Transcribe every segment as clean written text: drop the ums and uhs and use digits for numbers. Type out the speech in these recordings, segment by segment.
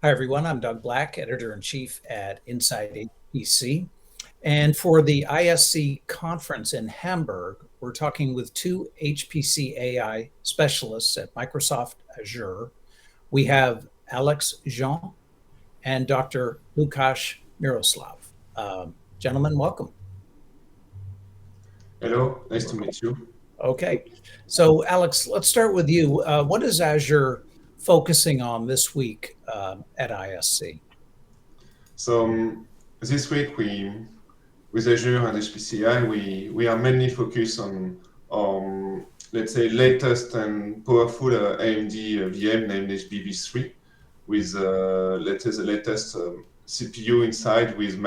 Hi, everyone. I'm Doug Black, editor-in-chief at Inside HPC. And for the ISC conference in Hamburg, we're talking with two HPC AI specialists at Microsoft Azure. We have Alex Jean and Dr. Lukasz Miroslav. Gentlemen, welcome. Hello, nice to meet you. Okay. So, Alex, let's start with you. What is Azure focusing on this week at ISC? So this week with Azure and HPC-AI, we are mainly focused on let's say latest and powerful AMD VM named HBV3 with let's say the latest CPU inside with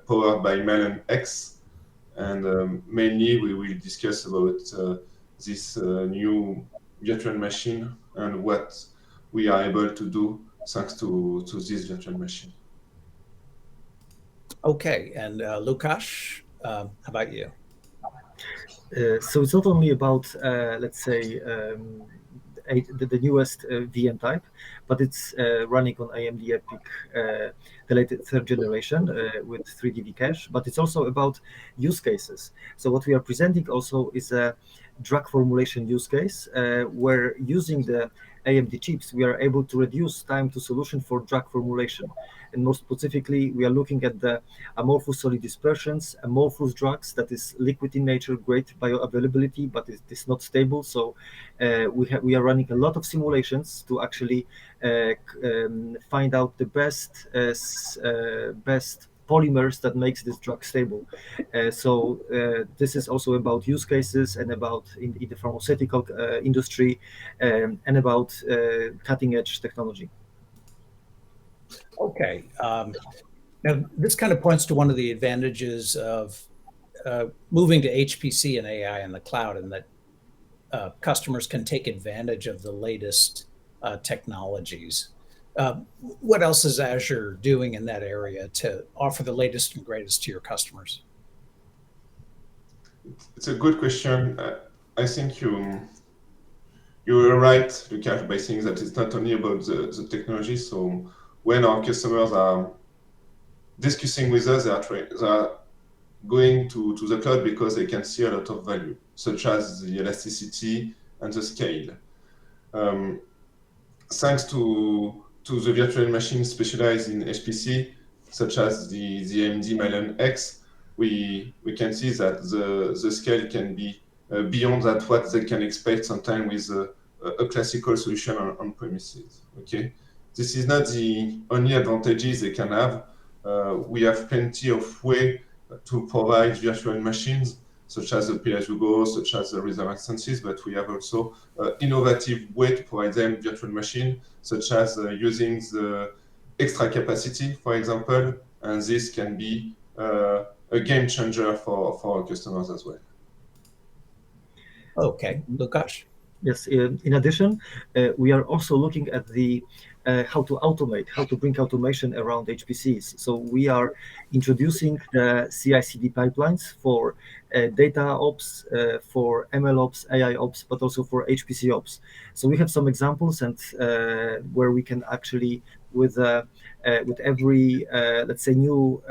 powered by Malin X, and mainly we will discuss about this new virtual machine and what we are able to do thanks to this virtual machine. Okay, and Lukasz, how about you? So it's not only about, let's say, the newest VM type, but it's running on AMD EPYC, the latest third generation with 3D cache, but it's also about use cases. So what we are presenting also is a drug formulation use case where using the AMD chips, we are able to reduce time to solution for drug formulation. And more specifically, we are looking at the amorphous solid dispersions, amorphous drugs that is liquid in nature, great bioavailability, but it is not stable. So we are running a lot of simulations to actually find out the best polymers that makes this drug stable. So this is also about use cases and about in the pharmaceutical industry and about cutting edge technology. Okay. Now, this kind of points to one of the advantages of moving to HPC and AI in the cloud, and that customers can take advantage of the latest technologies. What else is Azure doing in that area to offer the latest and greatest to your customers? It's a good question. I think you were right, Lukasz, by saying that it's not only about the technology. So when our customers are discussing with us, they are going to the cloud because they can see a lot of value, such as the elasticity and the scale. Thanks to the virtual machines specialized in HPC, such as the AMD Malin X, we can see that the scale can be beyond that what they can expect sometimes with a classical solution on premises. Okay, this is not the only advantages they can have. We have plenty of way to provide virtual machines, such as the pay-as-you-go, such as the reserve instances, but we have also innovative way to provide them virtual machine, such as using the extra capacity, for example, and this can be a game changer for our customers as well. Okay, Lukasz? Yes, in addition, we are also looking at the how to automate, how to bring automation around HPCs. So we are introducing the CI/CD pipelines for data ops, for ML ops, AI ops, but also for HPC ops. So we have some examples and where we can actually with every let's say new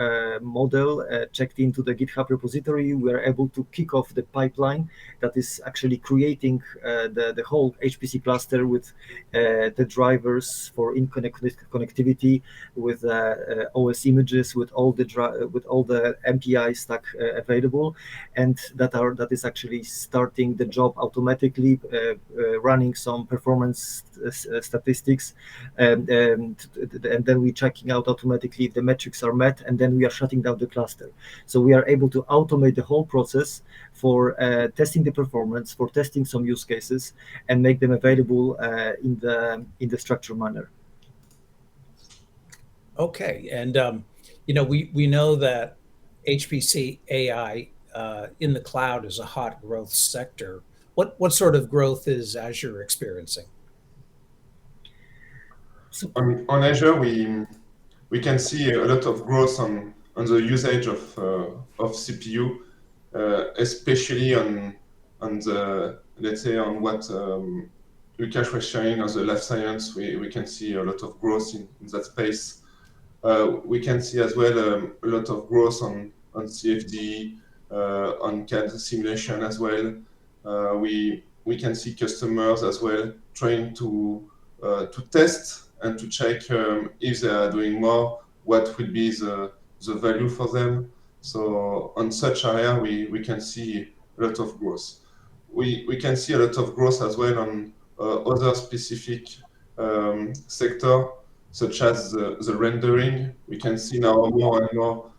model checked into the GitHub repository, we are able to kick off the pipeline that is actually creating the whole HPC cluster with the drivers for connectivity, with OS images, with all the MPI stack available, and that is actually starting the job automatically, running some performance statistics, and then we checking out automatically if the metrics are met, and then we are shutting down the cluster. So we are able to automate the whole process for testing the performance, for testing some use cases, and make them available in the structured manner. Okay, and we know that HPC AI in the cloud is a hot growth sector. What sort of growth is Azure experiencing? On Azure, we can see a lot of growth on the usage of CPU, especially on the, let's say, on what Lukasz was sharing on the life science, we can see a lot of growth in that space. We can see as well a lot of growth on CFD, on CAD simulation as well. We can see customers as well trying to test and to check if they are doing more, what will be the value for them. So on such area, we can see a lot of growth. We can see a lot of growth as well on other specific sector, such as the rendering. We can see now more and more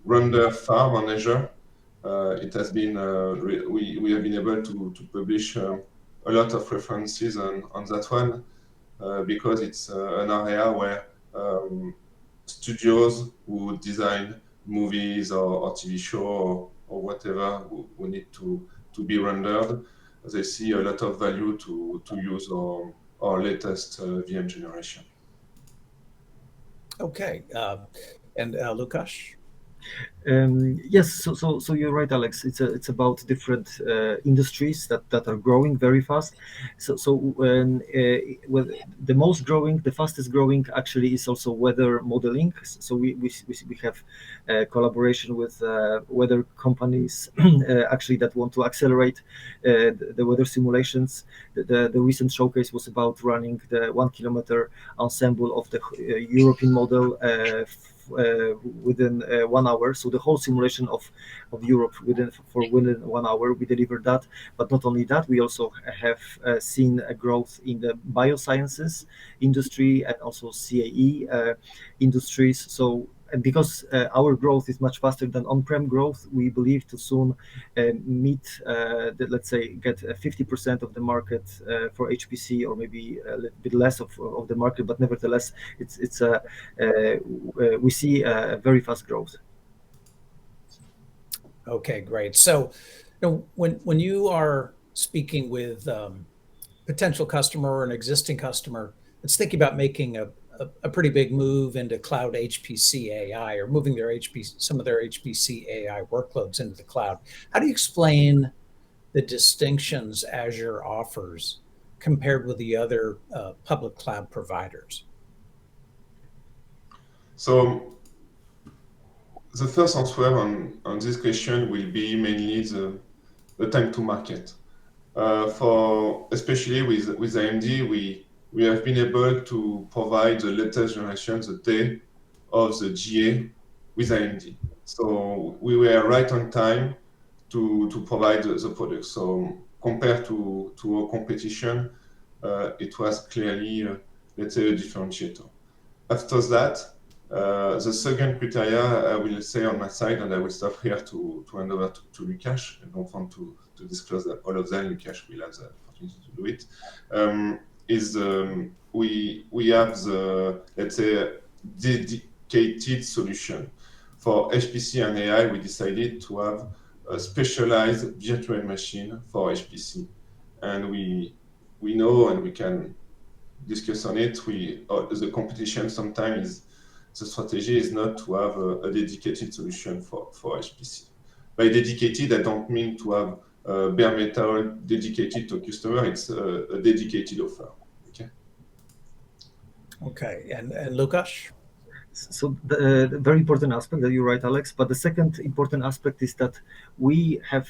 render farm on Azure. It has been we have been able to publish a lot of references on that one because it's an area where studios who design movies or TV show or whatever who need to be rendered, they see a lot of value to use our latest VM generation. Okay, and Lukasz? Yes, so you're right, Alex. It's about different industries that are growing very fast. Well, the fastest growing actually is also weather modeling. So we have collaboration with weather companies actually that want to accelerate the weather simulations. The recent showcase was about running the 1 kilometer ensemble of the European model within 1 hour. So the whole simulation of Europe within 1 hour, we delivered that. But not only that, we also have seen a growth in the biosciences industry and also CAE industries. So because our growth is much faster than on-prem growth, we believe to soon meet, let's say, get 50% of the market for HPC, or maybe a little bit less of the market. But nevertheless, we see a very fast growth. Okay, great. So, when you are speaking with potential customer or an existing customer that's thinking about making a pretty big move into cloud HPC AI, or moving some of their HPC AI workloads into the cloud, how do you explain the distinctions Azure offers compared with the other public cloud providers? So the first answer on this question will be mainly the time to market. For especially with AMD, we have been able to provide the latest generation the day of the GA with AMD. So we were right on time to provide the product. So compared to our competition, it was clearly, let's say, a differentiator. After that, the second criteria I will say on my side, and I will stop here to hand over to Lukasz. I don't want to disclose all of them. Lukasz will have the opportunity to do it. Is we have the, let's say, dedicated solution for HPC and AI. We decided to have a specialized virtual machine for HPC, and we know, and we can discuss on it. The competition sometimes is, the strategy is not to have a dedicated solution for HPC. By dedicated, I don't mean to have bare metal dedicated to customer. It's a dedicated offer. Okay, and Lukasz? So the very important aspect that you're right, Alex. But the second important aspect is that we have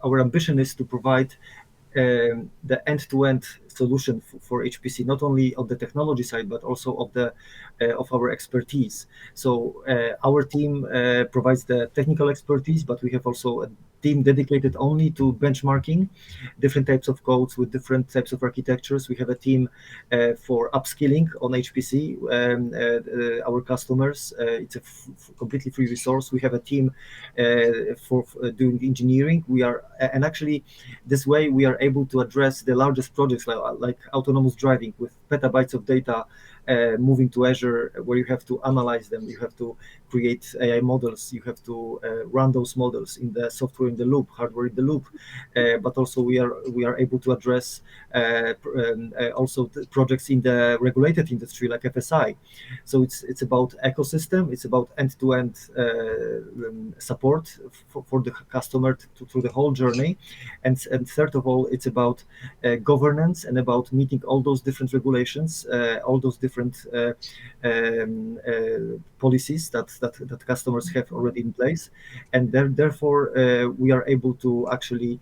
our ambition is to provide the end-to-end solution for HPC, not only of the technology side, but also of our expertise. So our team provides the technical expertise, but we have also a team dedicated only to benchmarking different types of codes with different types of architectures. We have a team for upskilling on HPC, our customers. It's a completely free resource. We have a team for doing engineering. And actually, this way we are able to address the largest projects like autonomous driving with petabytes of data moving to Azure, where you have to analyze them, you have to create AI models, you have to run those models in the software in the loop, hardware in the loop, but also we are able to address also the projects in the regulated industry like FSI. So it's about ecosystem, it's about end-to-end support for the customer through the whole journey, and third of all, it's about governance and about meeting all those different regulations, all those different policies that customers have already in place, and therefore we are able to actually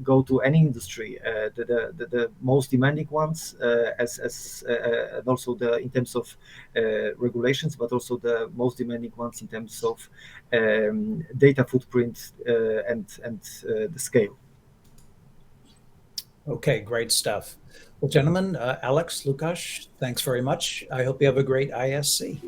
go to any industry, the most demanding ones, and also in terms of regulations, but also the most demanding ones in terms of data footprint and the scale. Okay, great stuff. Well, gentlemen, Alex, Lukasz, thanks very much. I hope you have a great ISC.